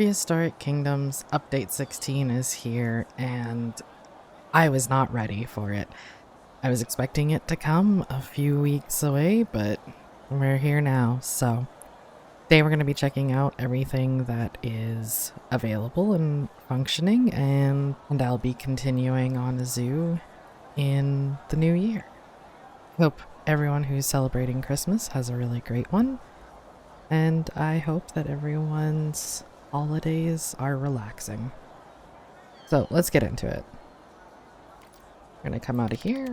Prehistoric Kingdoms Update 16 is here, and I was not ready for it. I was expecting it to come a few weeks away, but we're here now. So today we're going to be checking out everything that is available and functioning, and I'll be continuing on a zoo in the new year. Hope everyone who's celebrating Christmas has a really great one, and I hope that everyone's holidays are relaxing. So let's get into it. We're gonna come out of here.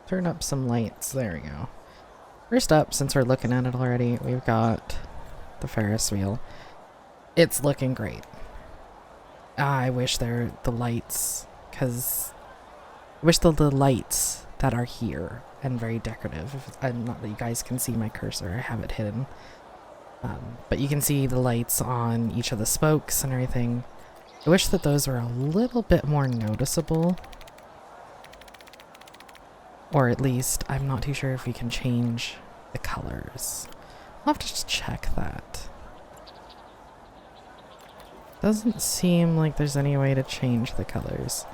Turn up some lights. There we go. First up, since we're looking at it already, we've got the Ferris wheel. It's looking great. I wish the lights, because I wish the lights that are here and very decorative. And not that you guys can see my cursor, I have it hidden. But you can see the lights on each of the spokes and everything. I wish that those were a little bit more noticeable. Or at least, I'm not too sure if we can change the colors. I'll have to just check that. Doesn't seem like there's any way to change the colors.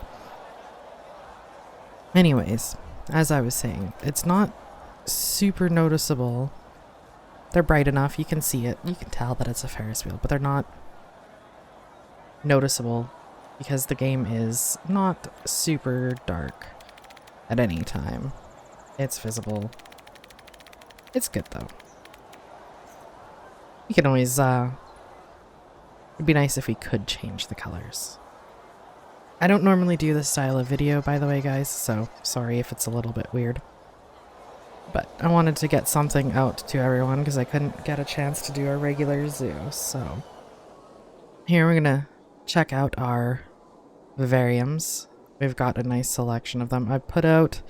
Anyways, as I was saying, it's not super noticeable. They're bright enough, you can see it, you can tell that it's a Ferris wheel, but they're not noticeable because the game is not super dark at any time. It's visible. It's good though. You can always, it'd be nice if we could change the colors. I don't normally do this style of video, by the way, guys, so sorry if it's a little bit weird. But I wanted to get something out to everyone because I couldn't get a chance to do a regular zoo. So here we're gonna check out our vivariums. We've got a nice selection of them. I put out,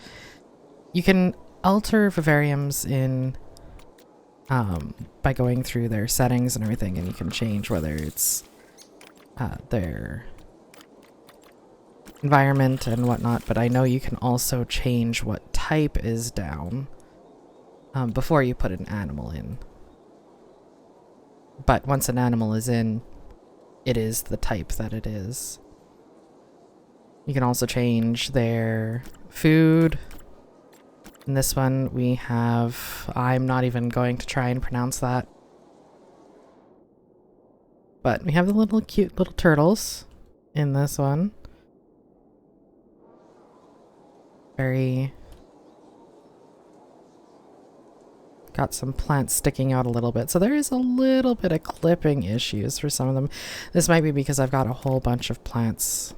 you can alter vivariums in by going through their settings and everything, and you can change whether it's their environment and whatnot, but I know you can also change what type is down before you put an animal in. But once an animal is in, it is the type that it is. You can also change their food. In this one we have, I'm not even going to try and pronounce that. But we have the little cute little turtles in this one. Very... got some plants sticking out a little bit, so there is a little bit of clipping issues for some of them. This might be because I've got a whole bunch of plants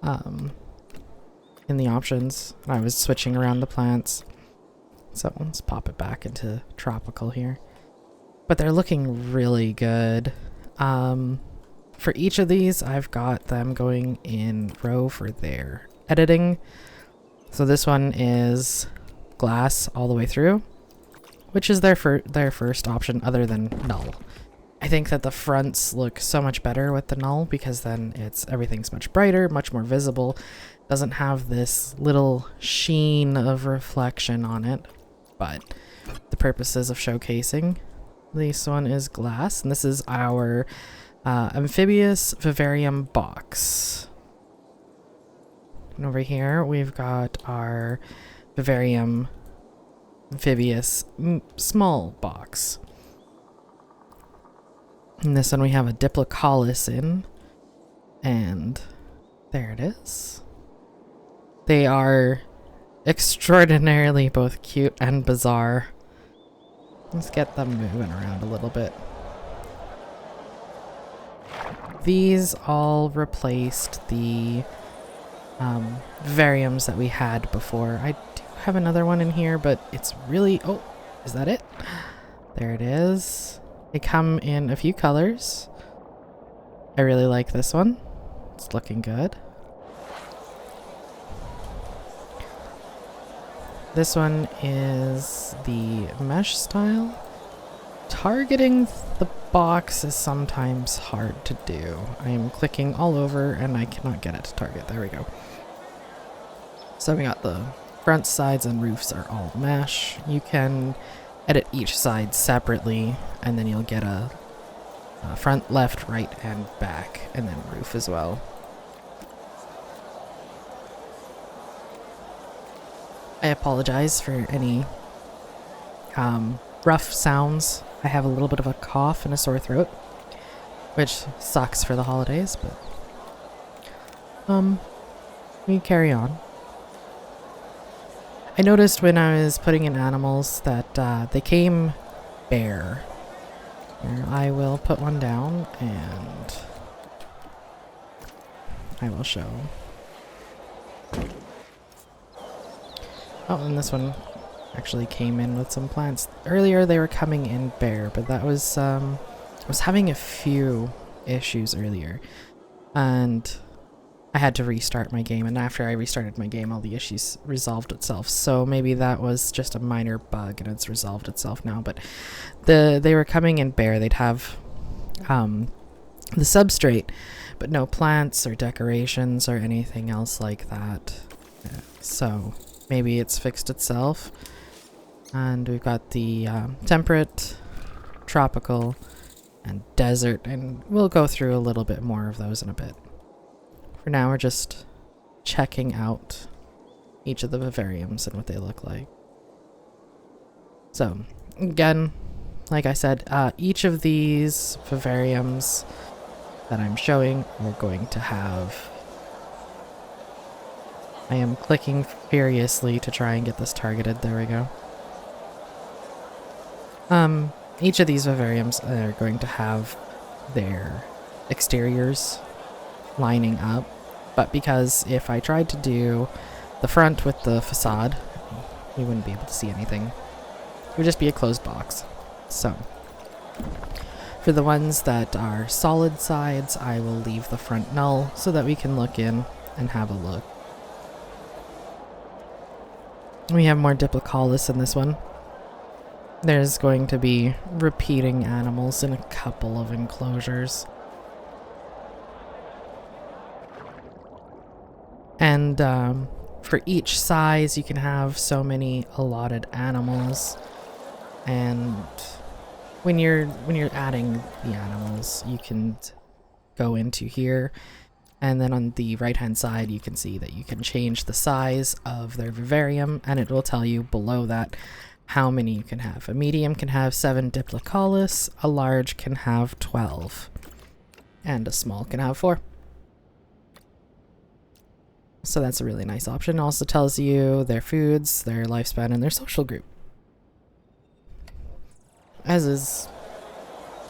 in the options. I was switching around the plants, so let's pop it back into tropical here. But they're looking really good. For each of these, I've got them going in row for their editing. So this one is glass all the way through, which is their first option other than null. I think that the fronts look so much better with the null because then everything's much brighter, much more visible. Doesn't have this little sheen of reflection on it, but the purposes of showcasing, this one is glass, and this is our amphibious vivarium box. And over here we've got our vivarium amphibious small box. In this one we have a Diplocaulus in, and there it is. They are extraordinarily both cute and bizarre. Let's get them moving around a little bit. These all replaced the vivariums that we had before. I do have another one in here, but it's really... oh, is that it? There it is. They come in a few colors. I really like this one. It's looking good. This one is the mesh style. Targeting the box is sometimes hard to do. I am clicking all over and I cannot get it to target. There we go. So we got the front, sides, and roofs are all mesh. You can edit each side separately, and then you'll get a Front, left, right, and back, and then roof as well. I apologize for any rough sounds. I have a little bit of a cough and a sore throat, which sucks for the holidays, but we carry on. I noticed when I was putting in animals that they came bare. Here, I will put one down and I will show. Oh, and this one actually came in with some plants. Earlier they were coming in bare, but that was I was having a few issues earlier, and I had to restart my game, and after I restarted my game all the issues resolved itself. So maybe that was just a minor bug and it's resolved itself now, but they were coming in bare. They'd have the substrate but no plants or decorations or anything else like that. So maybe it's fixed itself. And we've got the temperate, tropical, and desert, and we'll go through a little bit more of those in a bit. For now, we're just checking out each of the vivariums and what they look like. So, again, like I said, each of these vivariums that I'm showing, we're going to have... I am clicking furiously to try and get this targeted. There we go. Each of these vivariums are going to have their exteriors lining up, but because if I tried to do the front with the facade, we wouldn't be able to see anything. It would just be a closed box. So, for the ones that are solid sides, I will leave the front null so that we can look in and have a look. We have more Diplocaulus in this one. There's going to be repeating animals in a couple of enclosures. And for each size you can have so many allotted animals. And when you're adding the animals, you can go into here, and then on the right hand side you can see that you can change the size of their vivarium, and it will tell you below that how many you can have. A medium can have 7 Diplocaulus, a large can have 12, and a small can have 4. So that's a really nice option. It also tells you their foods, their lifespan, and their social group. As is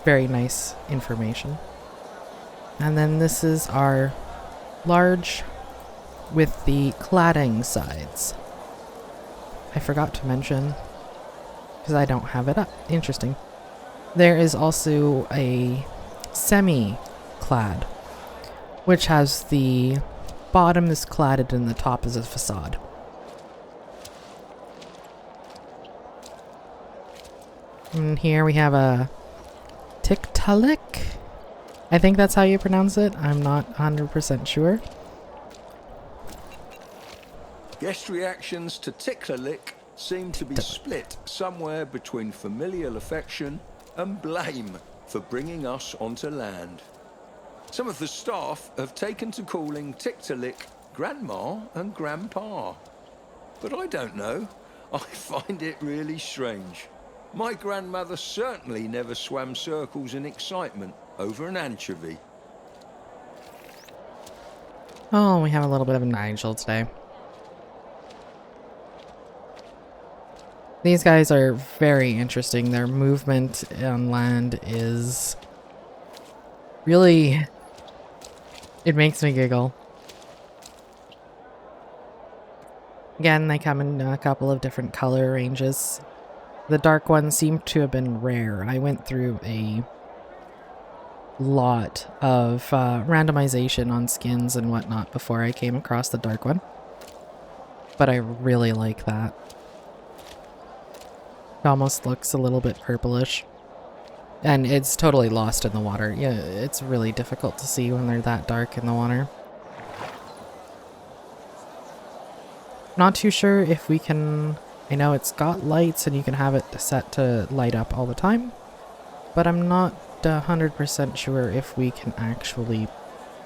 very nice information. And then this is our large with the cladding sides. I forgot to mention, because I don't have it up. Interesting. There is also a semi-clad, which has the bottom is cladded and the top is a facade. And here we have a Tiktaalik. I think that's how you pronounce it. I'm not 100% sure. Guest reactions to Tiktaalik seem to be split somewhere between familial affection and blame for bringing us onto land. Some of the staff have taken to calling Tiktaalik Grandma and Grandpa. But I don't know. I find it really strange. My grandmother certainly never swam circles in excitement over an anchovy. Oh, we have a little bit of a Nigel today. These guys are very interesting. Their movement on land is really... it makes me giggle. Again, they come in a couple of different color ranges. The dark ones seem to have been rare. I went through a lot of randomization on skins and whatnot before I came across the dark one. But I really like that. It almost looks a little bit purplish. And it's totally lost in the water. Yeah, it's really difficult to see when they're that dark in the water. Not too sure if we can... I know it's got lights and you can have it set to light up all the time, but I'm not 100% sure if we can actually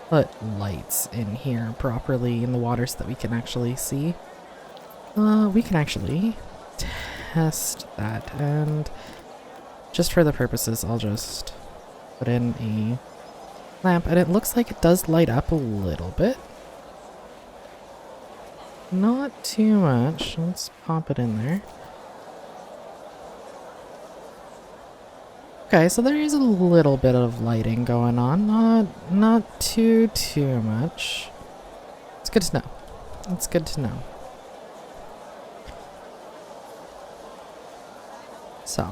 put lights in here properly in the water so that we can actually see. We can actually test that, and just for the purposes, I'll just put in a lamp, and it looks like it does light up a little bit. Not too much. Let's pop it in there. Okay, so there is a little bit of lighting going on. Not too much. It's good to know. It's good to know. So,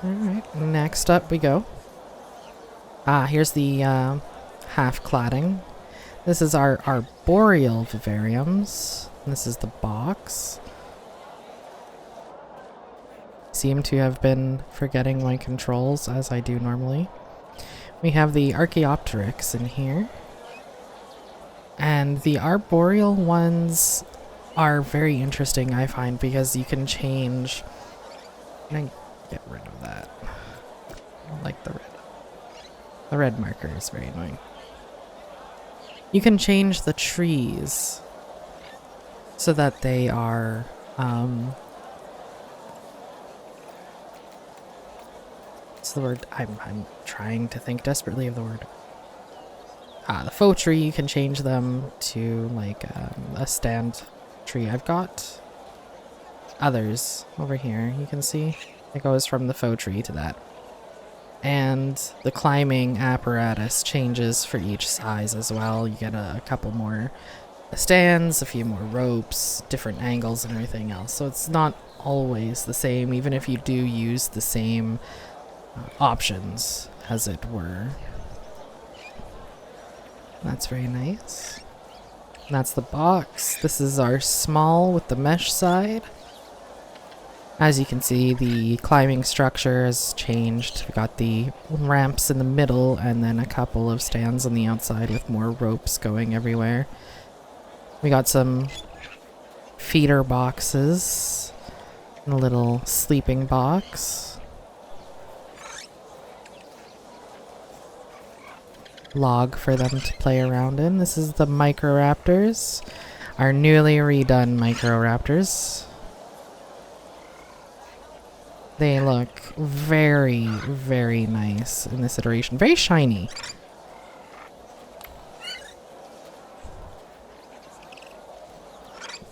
alright, next up we go. Here's the half cladding. This is our arboreal vivariums. This is the box. Seem to have been forgetting my controls as I do normally. We have the Archaeopteryx in here. And the arboreal ones are very interesting, I find, because you can change... I'm gonna get rid of that. I don't like the red. The red marker is very annoying. You can change the trees so that they are what's the word? I'm trying to think desperately of the word. The faux tree, you can change them to like a stand tree. I've got others over here. You can see it goes from the faux tree to that. And the climbing apparatus changes for each size as well. You get a couple more stands, a few more ropes, different angles and everything else. So it's not always the same, even if you do use the same options, as it were. That's very nice. And that's the box. This is our small with the mesh side. As you can see, the climbing structure has changed. We got the ramps in the middle and then a couple of stands on the outside with more ropes going everywhere. We got some feeder boxes and a little sleeping box. Log for them to play around in. This is the Microraptors, our newly redone Microraptors. They look very, very nice in this iteration. Very shiny.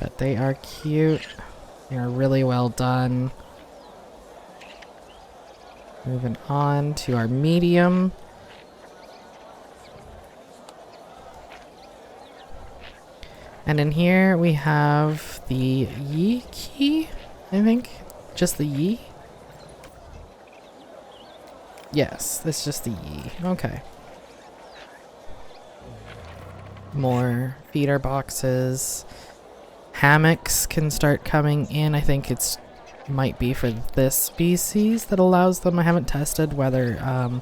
But they are cute. They are really well done. Moving on to our medium. And in here we have the Yi key, I think. Just the Yi. Yes, it's just the Yi. Okay. More feeder boxes. Hammocks can start coming in. I think it's might be for this species that allows them. I haven't tested whether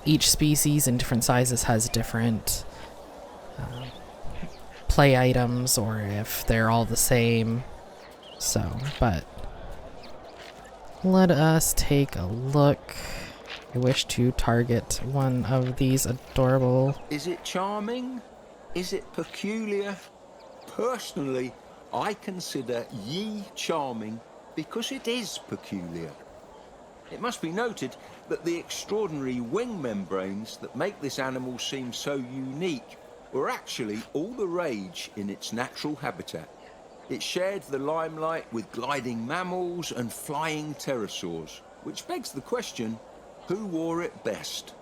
each species in different sizes has different play items or if they're all the same. So, but let us take a look. I wish to target one of these adorable... Is it charming? Is it peculiar? Personally, I consider Yi charming because it is peculiar. It must be noted that the extraordinary wing membranes that make this animal seem so unique were actually all the rage in its natural habitat. It shared the limelight with gliding mammals and flying pterosaurs, which begs the question, who wore it best?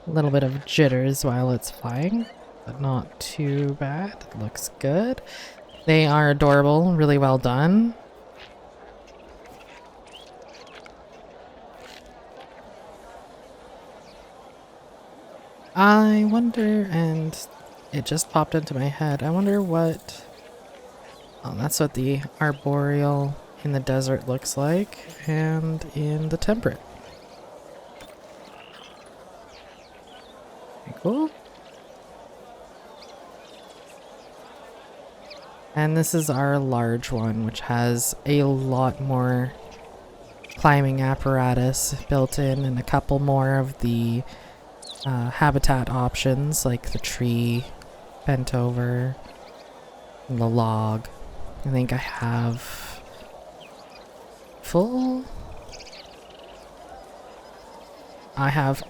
A little bit of jitters while it's flying, but not too bad. It looks good. They are adorable, really well done. I wonder, and it just popped into my head, I wonder what... Oh, that's what the arboreal in the desert looks like, and in the temperate. Very cool. And this is our large one, which has a lot more climbing apparatus built in and a couple more of the habitat options, like the tree bent over and the log. I think I have full... I have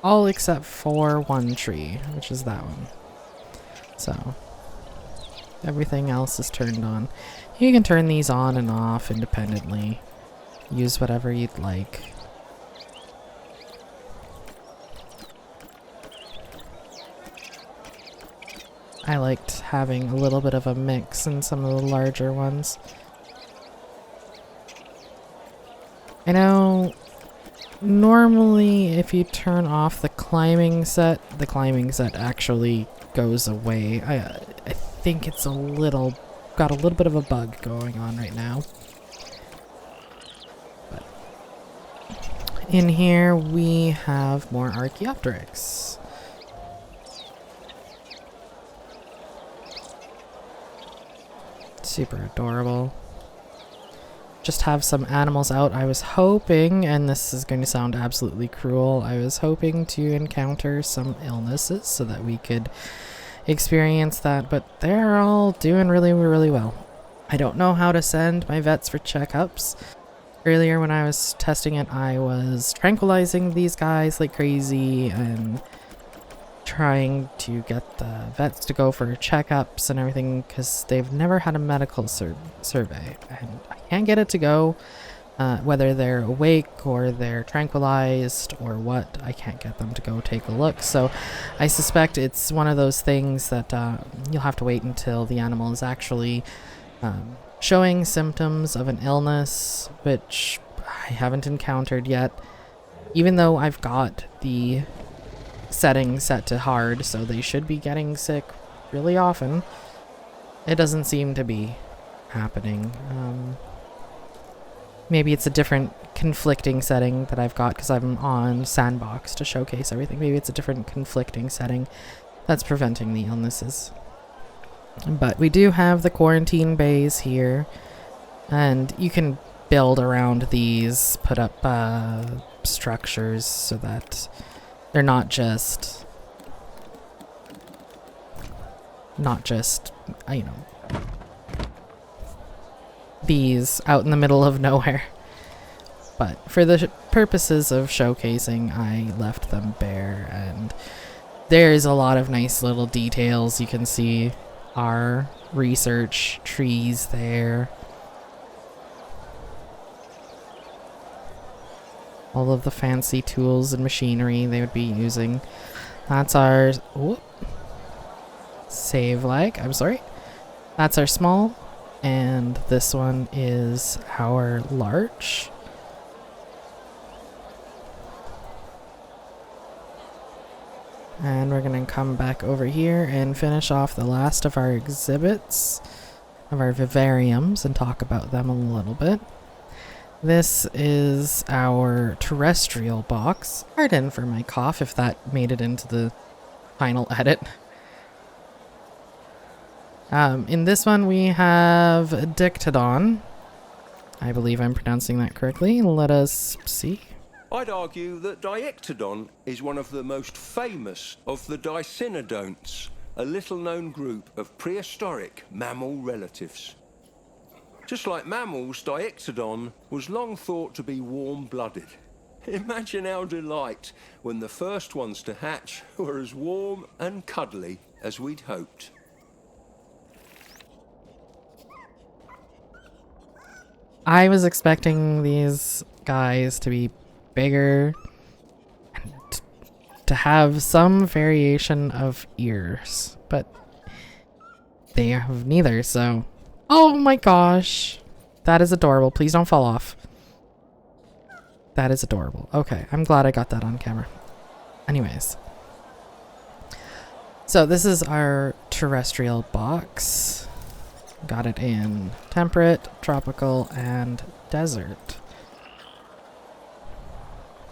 all except for one tree, which is that one. So everything else is turned on. You can turn these on and off independently. Use whatever you'd like. I liked having a little bit of a mix in some of the larger ones. I know normally if you turn off the climbing set actually goes away. I think it's got a little bit of a bug going on right now. But in here we have more Archaeopteryx. Super adorable. Just have some animals out. I was hoping, and this is going to sound absolutely cruel, I was hoping to encounter some illnesses so that we could experience that, but they're all doing really, really well. I don't know how to send my vets for checkups. Earlier when I was testing it, I was tranquilizing these guys like crazy and trying to get the vets to go for checkups and everything because they've never had a medical survey, and I can't get it to go. Whether they're awake or they're tranquilized or what, I can't get them to go take a look. So I suspect it's one of those things that you'll have to wait until the animal is actually showing symptoms of an illness, which I haven't encountered yet, even though I've got the setting set to hard, so they should be getting sick really often. It doesn't seem to be happening. Maybe it's a different conflicting setting that I've got because I'm on Sandbox to showcase everything. Maybe it's a different conflicting setting that's preventing the illnesses. But we do have the quarantine bays here, and you can build around these, put up structures so that they're not just, you know, bees out in the middle of nowhere. But for the purposes of showcasing, I left them bare, and there's a lot of nice little details. You can see our research trees there. All of the fancy tools and machinery they would be using. That's our save lag. I'm sorry. That's our small, and this one is our large. And we're gonna come back over here and finish off the last of our exhibits, of our vivariums, and talk about them a little bit. This is our terrestrial box. Pardon for my cough if that made it into the final edit. In this one we have Dictodon. I believe I'm pronouncing that correctly. Let us see. I'd argue that Diectodon is one of the most famous of the Dicynodonts, a little-known group of prehistoric mammal relatives. Just like mammals, Diectodon was long thought to be warm-blooded. Imagine our delight when the first ones to hatch were as warm and cuddly as we'd hoped. I was expecting these guys to be bigger and to have some variation of ears, but they have neither, so... Oh my gosh! That is adorable. Please don't fall off. That is adorable. Okay, I'm glad I got that on camera. Anyways. So this is our terrestrial box. Got it in temperate, tropical, and desert.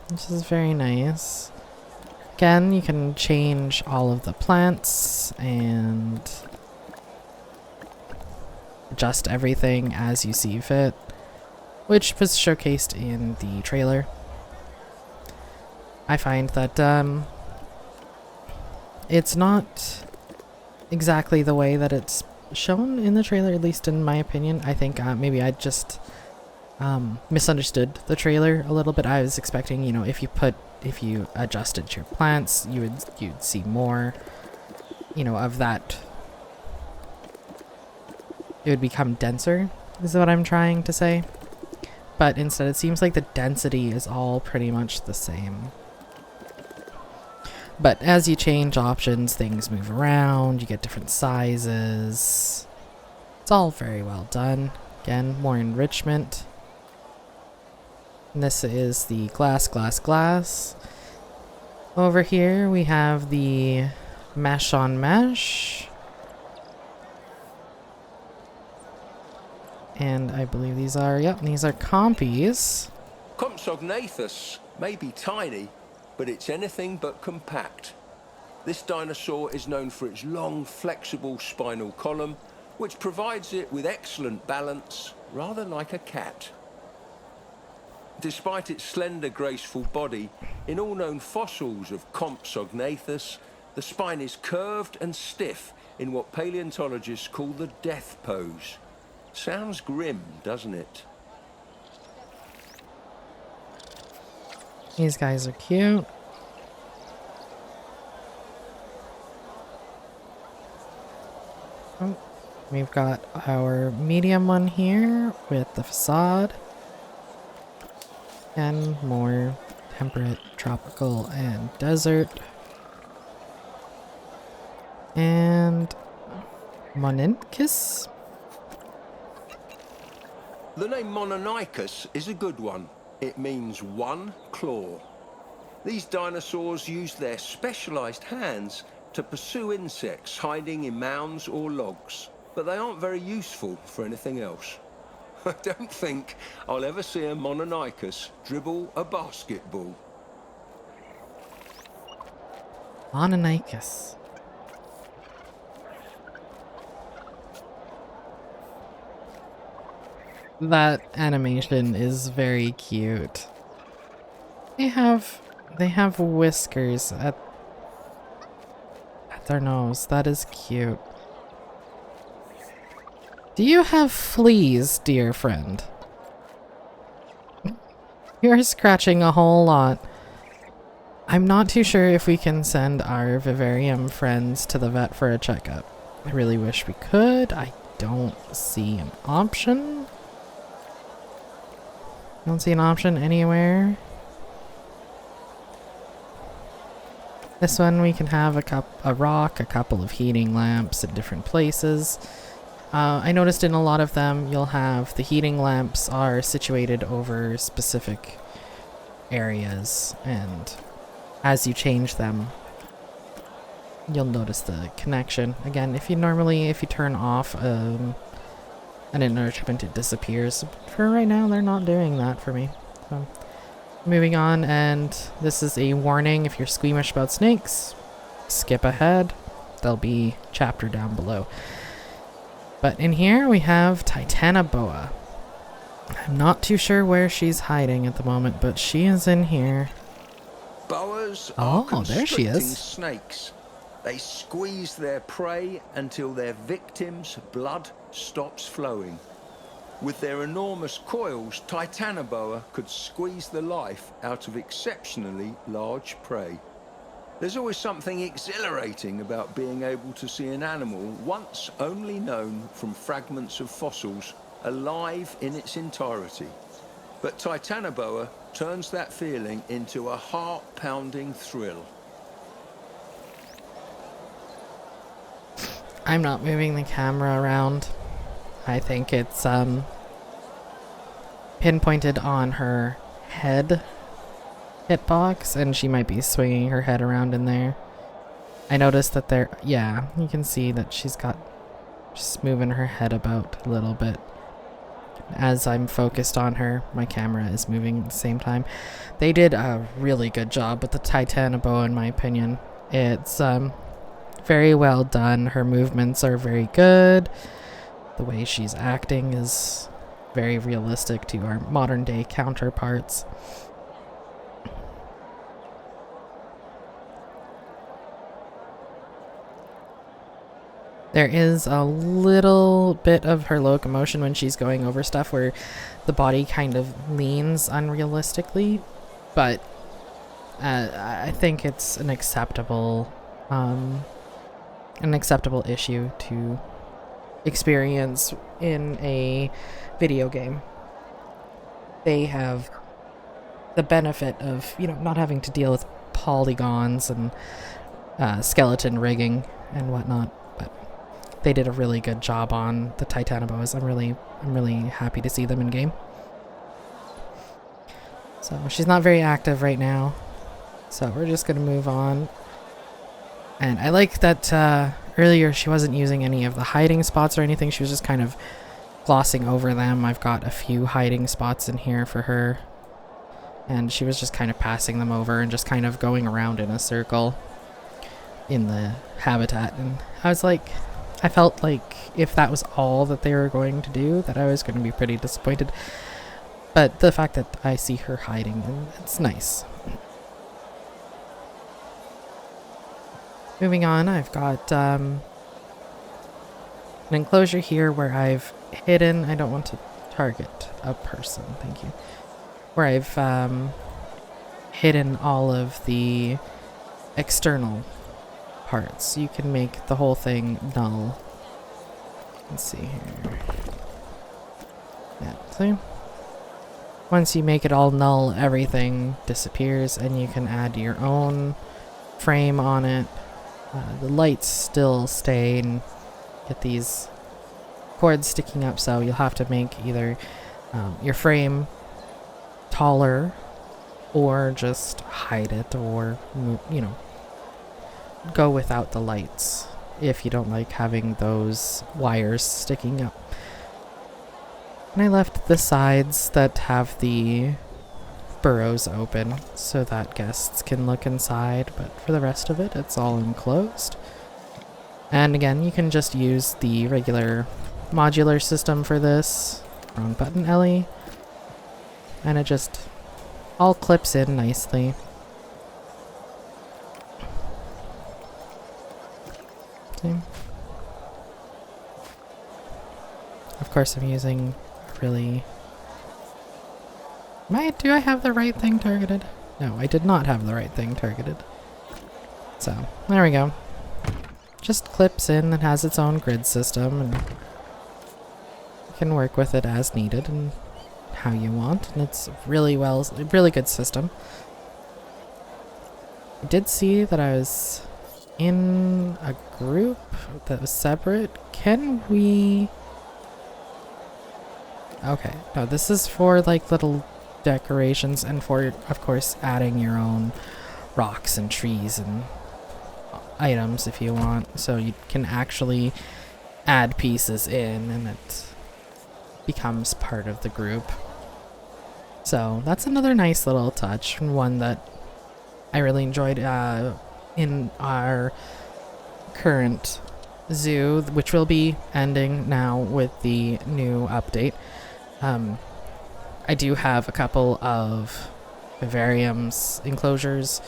This is very nice. Again, you can change all of the plants and adjust everything as you see fit, which was showcased in the trailer. I find that it's not exactly the way that it's shown in the trailer, at least in my opinion. I think maybe I just misunderstood the trailer a little bit. I was expecting, you know, if you adjusted your plants, you'd see more, you know, of that. It would become denser, is what I'm trying to say. But instead, it seems like the density is all pretty much the same. But as you change options, things move around, you get different sizes. It's all very well done. Again, more enrichment. And this is the glass. Over here we have the mesh on mesh. And I believe these are, these are compies. Compsognathus may be tiny, but it's anything but compact. This dinosaur is known for its long, flexible spinal column, which provides it with excellent balance, rather like a cat. Despite its slender, graceful body, in all known fossils of Compsognathus, the spine is curved and stiff in what paleontologists call the death pose. Sounds grim, doesn't it? These guys are cute. Oh, we've got our medium one here with the facade. And more temperate, tropical, and desert. And Moninkus. The name Mononychus is a good one. It means one claw. These dinosaurs used their specialized hands to pursue insects hiding in mounds or logs, but they aren't very useful for anything else. I don't think I'll ever see a Mononychus dribble a basketball. Mononychus. That animation is very cute. They have whiskers at their nose. That is cute. Do you have fleas, dear friend? You're scratching a whole lot. I'm not too sure if we can send our vivarium friends to the vet for a checkup. I really wish we could. I don't see an option. Don't see an option anywhere. This one we can have a rock, a couple of heating lamps at different places. I noticed in a lot of them you'll have the heating lamps are situated over specific areas, and as you change them you'll notice the connection. Again, if you turn off an enrichment, it disappears. For right now they're not doing that for me. So moving on, and this is a warning: if you're squeamish about snakes, skip ahead. There'll be a chapter down below. But in here we have Titanoboa. I'm not too sure where she's hiding at the moment, but she is in here. Boas are there she constricting is. snakes. They squeeze their prey until their victim's blood stops flowing. With their enormous coils, Titanoboa could squeeze the life out of exceptionally large prey. There's always something exhilarating about being able to see an animal once only known from fragments of fossils alive in its entirety. But Titanoboa turns that feeling into a heart-pounding thrill. I'm not moving the camera around. I think it's pinpointed on her head hitbox, and she might be swinging her head around in there. I noticed that you can see that she's moving her head about a little bit. As I'm focused on her, my camera is moving at the same time. They did a really good job with the Titanoboa, in my opinion. It's very well done. Her movements are very good. The way she's acting is very realistic to our modern day counterparts. There is a little bit of her locomotion when she's going over stuff where the body kind of leans unrealistically, but I think it's an acceptable issue to experience in a video game. They have the benefit of, not having to deal with polygons and skeleton rigging and whatnot, but they did a really good job on the Titanobos. I'm really happy to see them in game. So she's not very active right now, so we're just gonna move on. And I like that earlier she wasn't using any of the hiding spots or anything. She was just kind of glossing over them. I've got a few hiding spots in here for her, and she was just kind of passing them over and just kind of going around in a circle in the habitat. And I felt like if that was all that they were going to do, that I was going to be pretty disappointed. But the fact that I see her hiding, it's nice. Moving on, I've got an enclosure here where I've hidden, I don't want to target a person, thank you, where I've hidden all of the external parts. You can make the whole thing null. Let's see here. Yeah, see? Once you make it all null, everything disappears and you can add your own frame on it. The lights still stay and get these cords sticking up, so you'll have to make either your frame taller or just hide it, or go without the lights if you don't like having those wires sticking up. And I left the sides that have the burrows open so that guests can look inside, but for the rest of it, it's all enclosed. And again, you can just use the regular modular system for this. Wrong button, Ellie. And it just all clips in nicely. See? Of course, I'm using really... Do I have the right thing targeted? No, I did not have the right thing targeted. So, there we go. Just clips in and has its own grid system, and you can work with it as needed and how you want, and it's really good system. I did see that I was in a group that was separate. Can we... Okay, no, this is for like little decorations and for, of course, adding your own rocks and trees and items if you want. So you can actually add pieces in and it becomes part of the group. So that's another nice little touch, and one that I really enjoyed in our current zoo, which will be ending now with the new update. I do have a couple of vivariums enclosures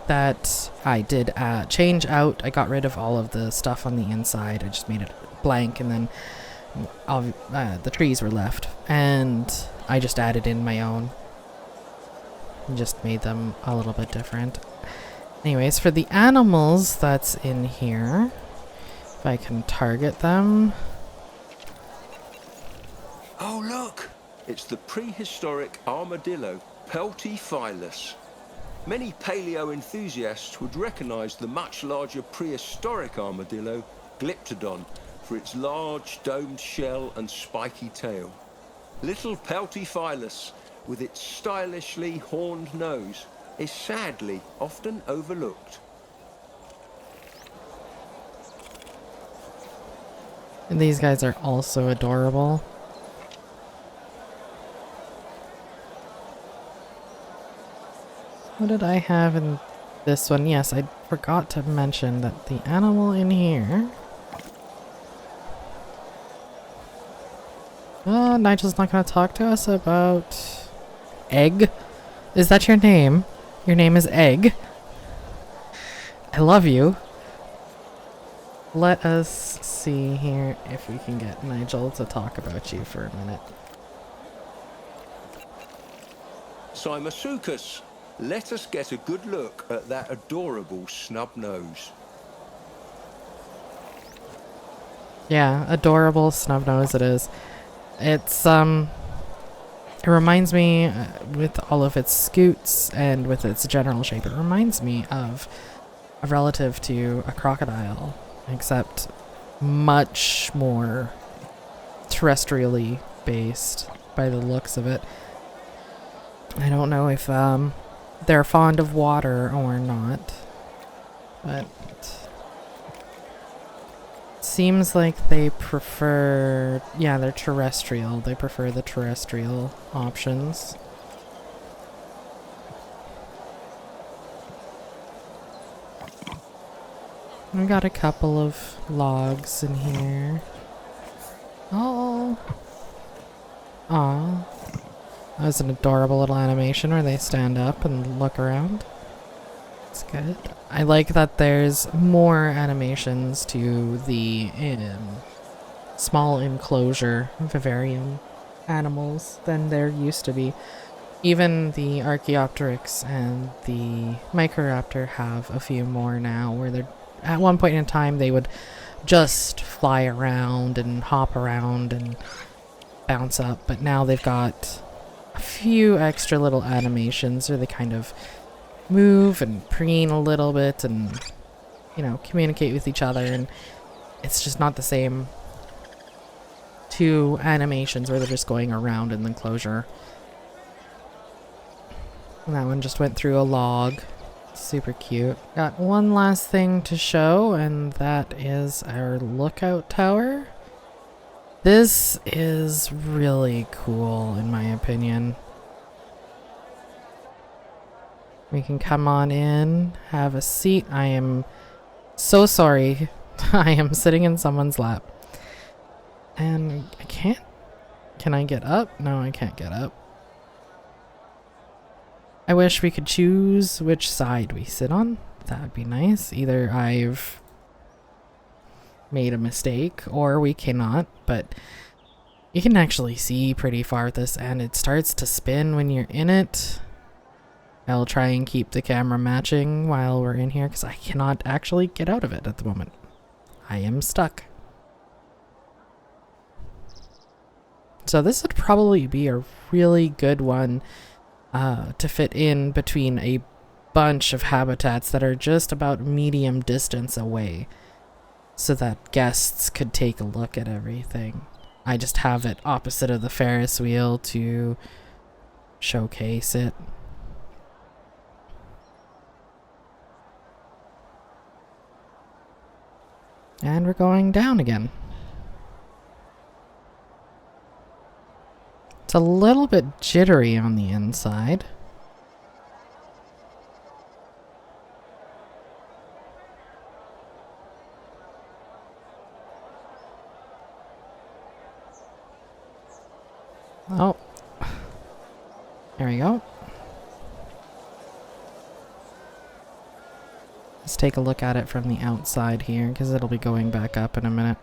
that I did change out. I got rid of all of the stuff on the inside. I just made it blank, and then all the trees were left, and I just added in my own and just made them a little bit different. Anyways, for the animals that's in here, if I can target them. Oh, look! It's the prehistoric armadillo, Peltiphilus. Many paleo enthusiasts would recognize the much larger prehistoric armadillo, Glyptodon, for its large domed shell and spiky tail. Little Peltiphilus, with its stylishly horned nose, is sadly often overlooked. And these guys are also adorable. What did I have in this one? Yes, I forgot to mention that the animal in here Nigel's not gonna talk to us about Egg? Is that your name? Your name is Egg? I love you. Let us see here if we can get Nigel to talk about you for a minute. Simasukas, let us get a good look at that adorable snub nose. Yeah, adorable snub nose it is. It's it reminds me with all of its scoots and with its general shape, it reminds me of a relative to a crocodile, except much more terrestrially based by the looks of it. I don't know if they're fond of water or not, but it seems like they prefer, yeah, they're terrestrial. They prefer the terrestrial options. We got a couple of logs in here. Oh. Aw. That was an adorable little animation where they stand up and look around. It's good. I like that there's more animations to the small enclosure vivarium animals than there used to be. Even the Archaeopteryx and the Microraptor have a few more now where they're at one point in time they would just fly around and hop around and bounce up, but now they've got a few extra little animations where they kind of move and preen a little bit and, you know, communicate with each other, and it's just not the same two animations where they're just going around in the enclosure. And that one just went through a log. Super cute. Got one last thing to show, and that is our lookout tower. This is really cool, in my opinion. We can come on in, have a seat. I am so sorry. I am sitting in someone's lap. And I can't... Can I get up? No, I can't get up. I wish we could choose which side we sit on. That would be nice. Either I've made a mistake or we cannot, but you can actually see pretty far with this, and it starts to spin when you're in it. I'll try and keep the camera matching while we're in here because I cannot actually get out of it at the moment. I am stuck. So this would probably be a really good one to fit in between a bunch of habitats that are just about medium distance away so that guests could take a look at everything. I just have it opposite of the Ferris wheel to showcase it. And we're going down again. It's a little bit jittery on the inside. Oh. There we go. Let's take a look at it from the outside here, because it'll be going back up in a minute.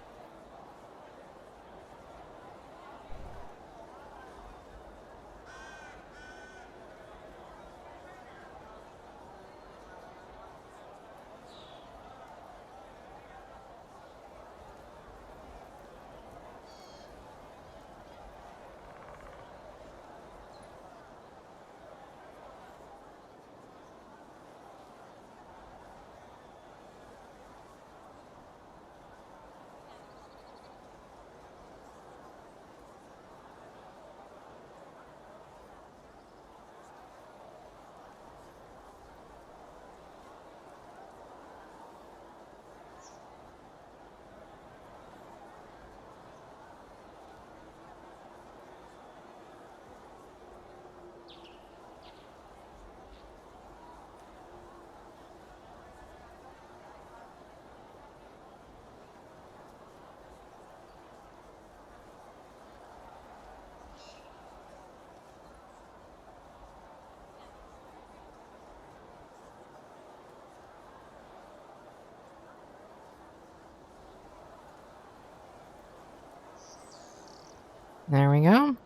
There we go.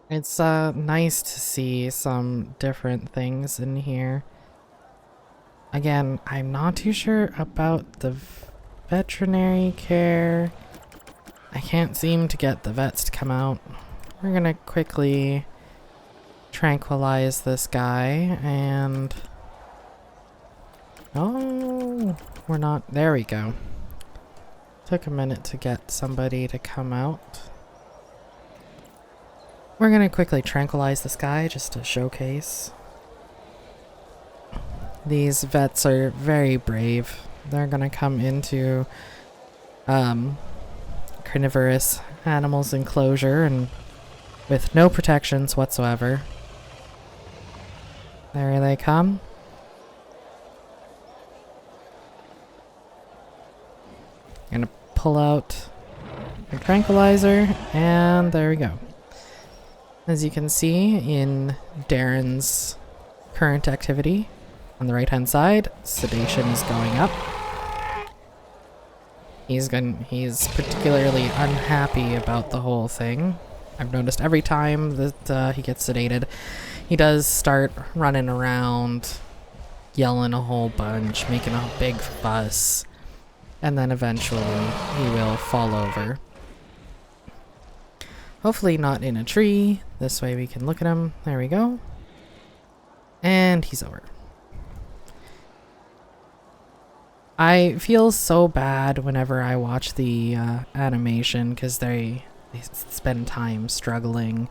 It's nice to see some different things in here. Again, I'm not too sure about the veterinary care. I can't seem to get the vets to come out. We're gonna quickly tranquilize this guy and... Oh, we're not... There we go. Took a minute to get somebody to come out. We're gonna quickly tranquilize this guy just to showcase. These vets are very brave. They're gonna come into carnivorous animals enclosure and with no protections whatsoever. There they come. Gonna pull out a tranquilizer, and there we go. As you can see in Darren's current activity, on the right hand side, sedation is going up. He's particularly unhappy about the whole thing. I've noticed every time that he gets sedated, he does start running around, yelling a whole bunch, making a big fuss, and then eventually he will fall over. Hopefully not in a tree. This way we can look at him. There we go. And he's over. I feel so bad whenever I watch the animation because they spend time struggling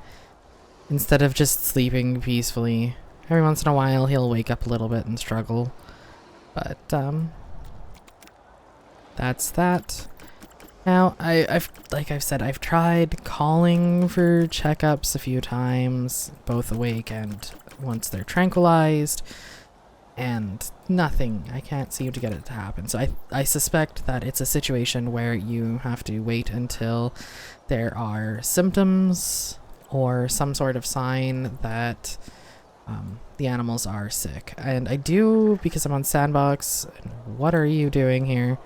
instead of just sleeping peacefully. Every once in a while he'll wake up a little bit and struggle. But that's that. Now, like I've said, I've tried calling for checkups a few times, both awake and once they're tranquilized, and nothing. I can't seem to get it to happen. So I suspect that it's a situation where you have to wait until there are symptoms or some sort of sign that the animals are sick. And I do, because I'm on Sandbox. What are you doing here?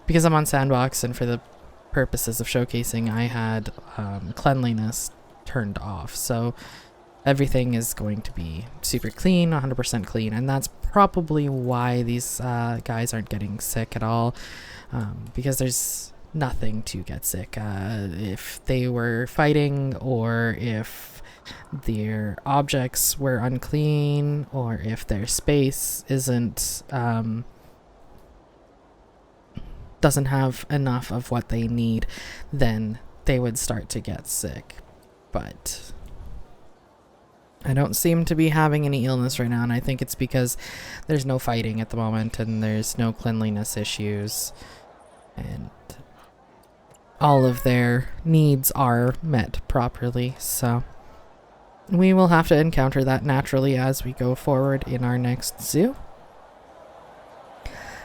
Because I'm on Sandbox and for the purposes of showcasing, I had cleanliness turned off. So everything is going to be super clean, 100% clean. And that's probably why these guys aren't getting sick at all. Because there's nothing to get sick. If they were fighting, or if their objects were unclean, or if their space isn't... doesn't have enough of what they need, then they would start to get sick. But I don't seem to be having any illness right now, and I think it's because there's no fighting at the moment and there's no cleanliness issues, and all of their needs are met properly. So we will have to encounter that naturally as we go forward in our next zoo.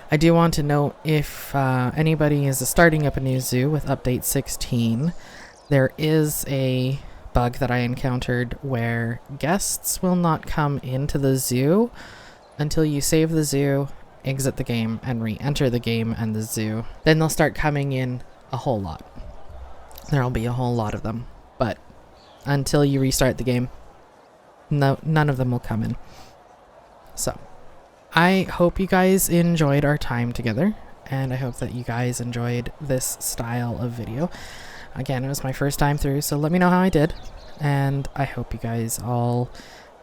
I do want to note, if anybody is starting up a new zoo with update 16, there is a bug that I encountered where guests will not come into the zoo until you save the zoo, exit the game, and re-enter the game and the zoo. Then they'll start coming in a whole lot. There'll be a whole lot of them, but until you restart the game, none of them will come in. So I hope you guys enjoyed our time together, and I hope that you guys enjoyed this style of video. Again, it was my first time through, so let me know how I did, and I hope you guys all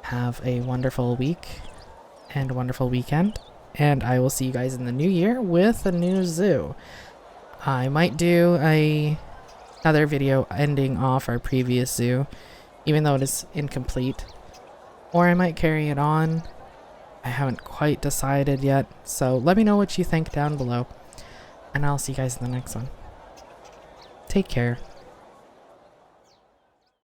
have a wonderful week and a wonderful weekend, and I will see you guys in the new year with a new zoo. I might do another video ending off our previous zoo, even though it is incomplete, or I might carry it on. I haven't quite decided yet, so let me know what you think down below, and I'll see you guys in the next one. Take care.